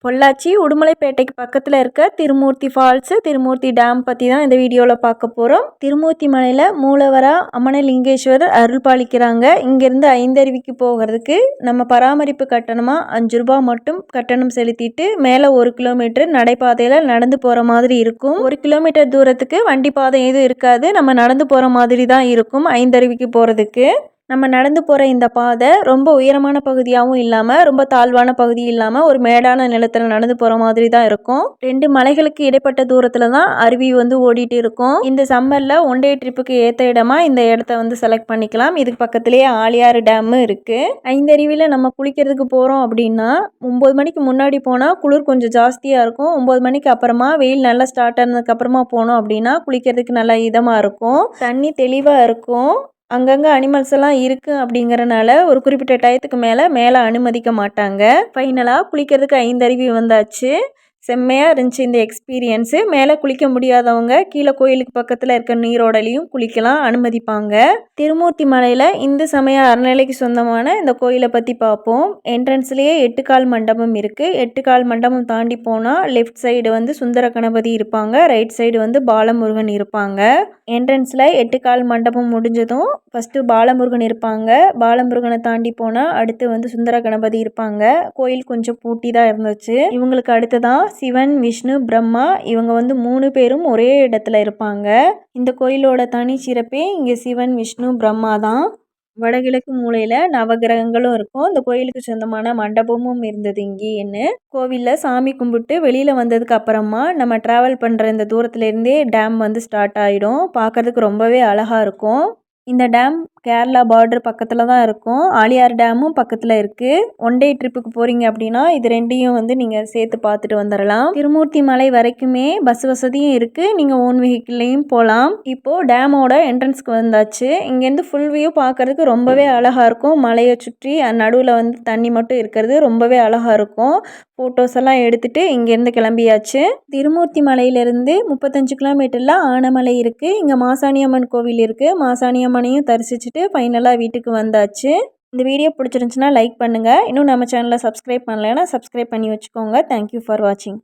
பொள்ளாச்சி உடுமலைப்பேட்டைக்கு பக்கத்தில் இருக்க Thirumurthy falls, Thirumurthy dam பற்றி தான் இந்த வீடியோவில் பார்க்க போகிறோம். திருமூர்த்தி மலையில் மூலவரா அமனலிங்கேஸ்வரர் அருள் பாலிக்கிறாங்க. இங்கேருந்து ஐந்தருவிக்கு போகிறதுக்கு நம்ம பராமரிப்பு கட்டணமாக 5 ரூபா மட்டும் கட்டணம் செலுத்திட்டு மேலே 1 கிலோமீட்டர் நடைபாதையில் நடந்து போகிற மாதிரி இருக்கும். 1 கிலோமீட்டர் தூரத்துக்கு வண்டி பாதை எதுவும் இருக்காது. நம்ம நடந்து போகிற மாதிரி தான் இருக்கும் ஐந்தருவிக்கு போகிறதுக்கு. நம்ம நடந்து போகிற இந்த பாதை ரொம்ப உயரமான பகுதியாகவும் இல்லாமல் ரொம்ப தாழ்வான பகுதி இல்லாமல் ஒரு மேடான நிலத்தில் நடந்து போகிற மாதிரி தான் இருக்கும். 2 மலைகளுக்கு இடைப்பட்ட தூரத்தில் தான் அருவி ஓடிட்டு இருக்கும். இந்த சம்மரில் ஒன் டே ட்ரிப்புக்கு ஏற்ற இடமா இந்த இடத்த செலக்ட் பண்ணிக்கலாம். இதுக்கு பக்கத்துலேயே ஆழியாறு டேம்மு இருக்குது. ஐந்தருவியில் நம்ம குளிக்கிறதுக்கு போகிறோம் அப்படின்னா 9 மணிக்கு முன்னாடி போனால் குளிர் கொஞ்சம் ஜாஸ்தியாக இருக்கும். 9 மணிக்கு அப்புறமா வெயில் நல்லா ஸ்டார்ட் ஆனதுக்கு அப்புறமா போனோம் அப்படின்னா குளிக்கிறதுக்கு நல்லா இதமாக இருக்கும். தண்ணி தெளிவாக இருக்கும். அங்கங்கே அனிமல்ஸ் எல்லாம் இருக்குது அப்படிங்கிறனால ஒரு குறிப்பிட்ட டயத்துக்கு மேலே அனுமதிக்க மாட்டாங்க. ஃபைனலாக குளிக்கிறதுக்கு 5 அருவி வந்தாச்சு. செம்மையாக இருந்துச்சு இந்த எக்ஸ்பீரியன்ஸு. மேலே குளிக்க முடியாதவங்க கீழே கோயிலுக்கு பக்கத்தில் இருக்க நீரோடலையும் குளிக்கலாம், அனுமதிப்பாங்க. திருமூர்த்தி மலையில் இந்து சமய அறநிலைக்கு சொந்தமான இந்த கோயிலை பற்றி பார்ப்போம். என்ட்ரன்ஸ்லேயே 8 கால் மண்டபம் இருக்குது. 8 கால் மண்டபம் தாண்டி போனால் லெஃப்ட் சைடு சுந்தர கணபதி இருப்பாங்க, ரைட் சைடு பாலமுருகன் இருப்பாங்க. என்ட்ரன்ஸில் 8 கால் மண்டபம் முடிஞ்சதும் ஃபஸ்ட்டு பாலமுருகன் இருப்பாங்க. பாலமுருகனை தாண்டி போனால் அடுத்து சுந்தர கணபதி இருப்பாங்க. கோயில் கொஞ்சம் பூட்டி தான் இருந்துச்சு. இவங்களுக்கு அடுத்ததான் சிவன், விஷ்ணு, பிரம்மா இவங்க 3 பேரும் ஒரே இடத்துல இருப்பாங்க. இந்த கோயிலோட தனி சிறப்பே இங்கே சிவன், விஷ்ணு, பிரம்மா தான். வடகிழக்கு மூலையில் நவகிரகங்களும் இருக்கும். இந்த கோயிலுக்கு சொந்தமான மண்டபமும் இருந்தது இங்கேன்னு. கோவிலில் சாமி கும்பிட்டு வெளியில் வந்ததுக்கு அப்புறமா நம்ம ட்ராவல் பண்ணுற இந்த தூரத்துலேருந்தே டேம் ஸ்டார்ட் ஆகிடும். பார்க்குறதுக்கு ரொம்பவே அழகாக இருக்கும். இந்த டேம் கேரளா பார்டர் பக்கத்தில் தான் இருக்கும். ஆழியார் டேமும் பக்கத்தில் இருக்குது. ஒன் டே ட்ரிப்புக்கு போகிறீங்க அப்படின்னா இது ரெண்டையும் நீங்கள் சேர்த்து பார்த்துட்டு வந்துடலாம். திருமூர்த்தி மலை வரைக்குமே பஸ் வசதியும் இருக்குது. நீங்கள் ஓன் வெஹிக்கிள்லேயும் போகலாம். இப்போது டேமோட என்ட்ரன்ஸ்க்கு வந்தாச்சு. இங்கேருந்து ஃபுல் வியூ பார்க்குறதுக்கு ரொம்பவே அழகாக இருக்கும். மலையை சுற்றி நடுவில் தண்ணி மட்டும் இருக்கிறது ரொம்பவே அழகாக இருக்கும். ஃபோட்டோஸ் எல்லாம் எடுத்துகிட்டு இங்கேருந்து கிளம்பியாச்சு. திருமூர்த்தி மலையிலேருந்து 35 கிலோமீட்டரில் ஆனமலை இருக்குது. இங்கே மாசாணியம்மன் கோவில் இருக்குது. மாசாணியம்மனையும் தரிசிச்சுட்டு ஃபைனலாக வீட்டுக்கு வந்தாச்சு. இந்த வீடியோ பிடிச்சிருந்துச்சுன்னா லைக் பண்ணுங்கள். இன்னும் நம்ம சேனலை சப்ஸ்கிரைப் பண்ணலைன்னா சப்ஸ்கிரைப் பண்ணி வச்சுக்கோங்க. தேங்க்யூ ஃபார் வாட்சிங்.